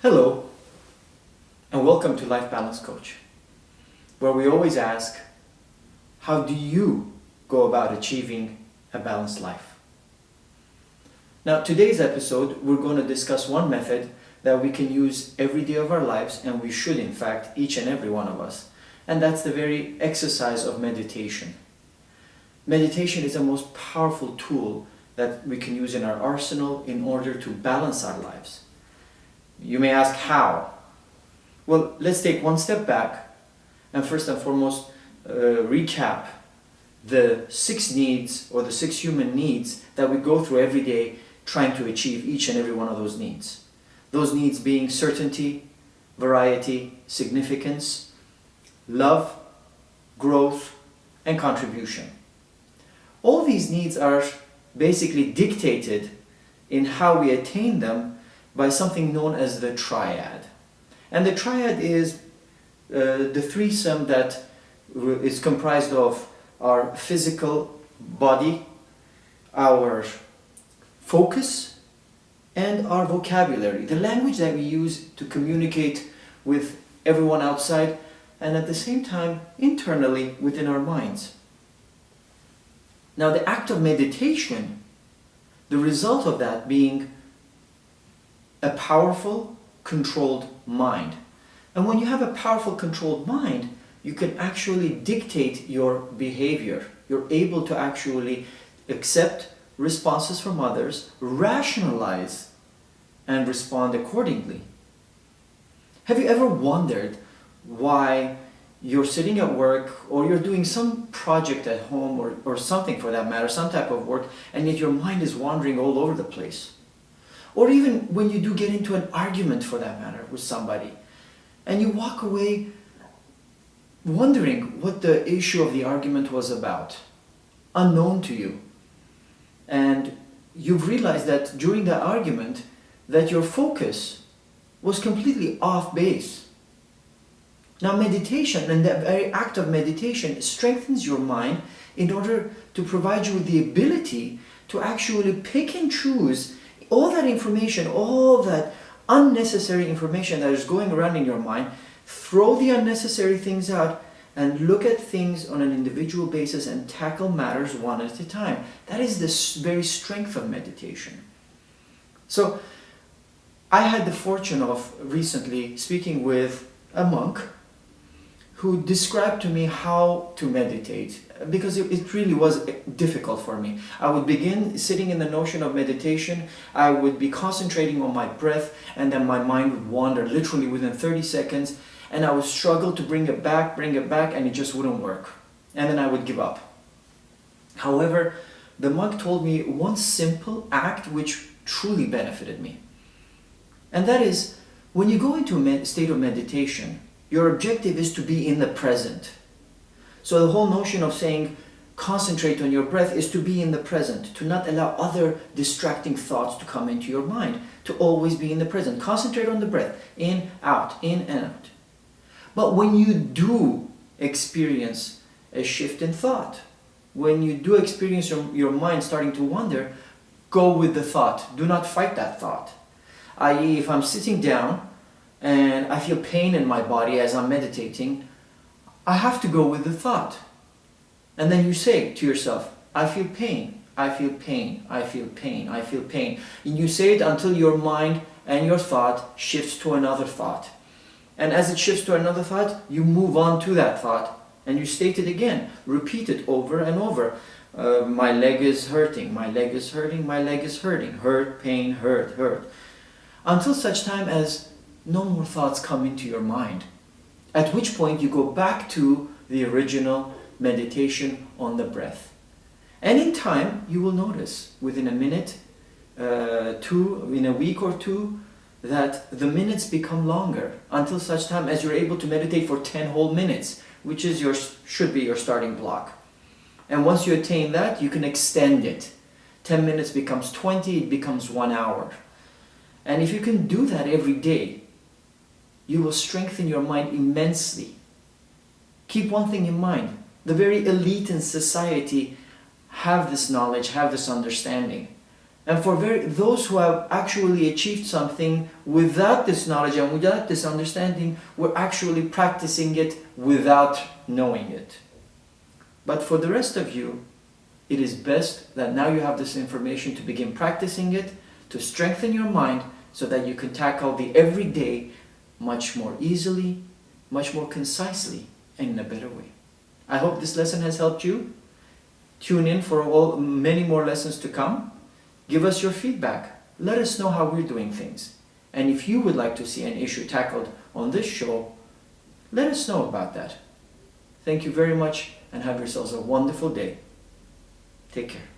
Hello, and welcome to Life Balance Coach, where we always ask, how do you go about achieving a balanced life? Now, today's episode, we're going to discuss one method that we can use every day of our lives, and we should, in fact, each and every one of us, and that's the very exercise of meditation. Meditation is the most powerful tool that we can use in our arsenal in order to balance our lives. You may ask how? Well, let's take one step back and first and foremost recap the 6 needs or the 6 human needs that we go through every day trying to achieve each and every one of those needs. Those needs being certainty, variety, significance, love, growth, and contribution. All these needs are basically dictated in how we attain them by something known as the triad. And the triad is the threesome that is comprised of our physical body, our focus, and our vocabulary, the language that we use to communicate with everyone outside and at the same time internally within our minds. Now, the act of meditation, the result of that being a powerful, controlled mind. And when you have a powerful, controlled mind, you can actually dictate your behavior. You're able to actually accept responses from others, rationalize, and respond accordingly. Have you ever wondered why you're sitting at work or you're doing some project at home or something for that matter, some type of work, and yet your mind is wandering all over the place? Or even when you do get into an argument for that matter with somebody, and you walk away wondering what the issue of the argument was about, unknown to you. And you've realized that during the argument that your focus was completely off base. Now, meditation and the very act of meditation strengthens your mind in order to provide you with the ability to actually pick and choose all that information, all that unnecessary information that is going around in your mind, throw the unnecessary things out and look at things on an individual basis and tackle matters one at a time. That is the very strength of meditation. So, I had the fortune of recently speaking with a monk who described to me how to meditate, because it really was difficult for me. I would begin sitting in the notion of meditation, I would be concentrating on my breath, and then my mind would wander literally within 30 seconds, and I would struggle to bring it back, and it just wouldn't work. And then I would give up. However, the monk told me one simple act which truly benefited me. And that is, when you go into a state of meditation, your objective is to be in the present. So the whole notion of saying concentrate on your breath is to be in the present, to not allow other distracting thoughts to come into your mind, to always be in the present. Concentrate on the breath, in and out. But when you do experience a shift in thought, when you do experience your mind starting to wander, go with the thought. Do not fight that thought. I.e., if I'm sitting down and I feel pain in my body as I'm meditating, I have to go with the thought. And then you say to yourself, I feel pain, I feel pain, I feel pain, I feel pain. And you say it until your mind and your thought shifts to another thought. And as it shifts to another thought, you move on to that thought and you state it again. Repeat it over and over. My leg is hurting, my leg is hurting, my leg is hurting. Hurt, pain, hurt. Until such time as no more thoughts come into your mind. At which point you go back to the original meditation on the breath. And in time, you will notice within a minute, in a week or two, that the minutes become longer until such time as you're able to meditate for 10 whole minutes, which is should be your starting block. And once you attain that, you can extend it. 10 minutes becomes 20, it becomes 1 hour. And if you can do that every day, you will strengthen your mind immensely. Keep one thing in mind. The very elite in society have this knowledge, have this understanding. And for those who have actually achieved something without this knowledge and without this understanding, we're actually practicing it without knowing it. But for the rest of you, it is best that now you have this information to begin practicing it, to strengthen your mind so that you can tackle the everyday much more easily, much more concisely, and in a better way. I hope this lesson has helped you. Tune in for many more lessons to come. Give us your feedback. Let us know how we're doing things. And if you would like to see an issue tackled on this show, let us know about that. Thank you very much and have yourselves a wonderful day. Take care.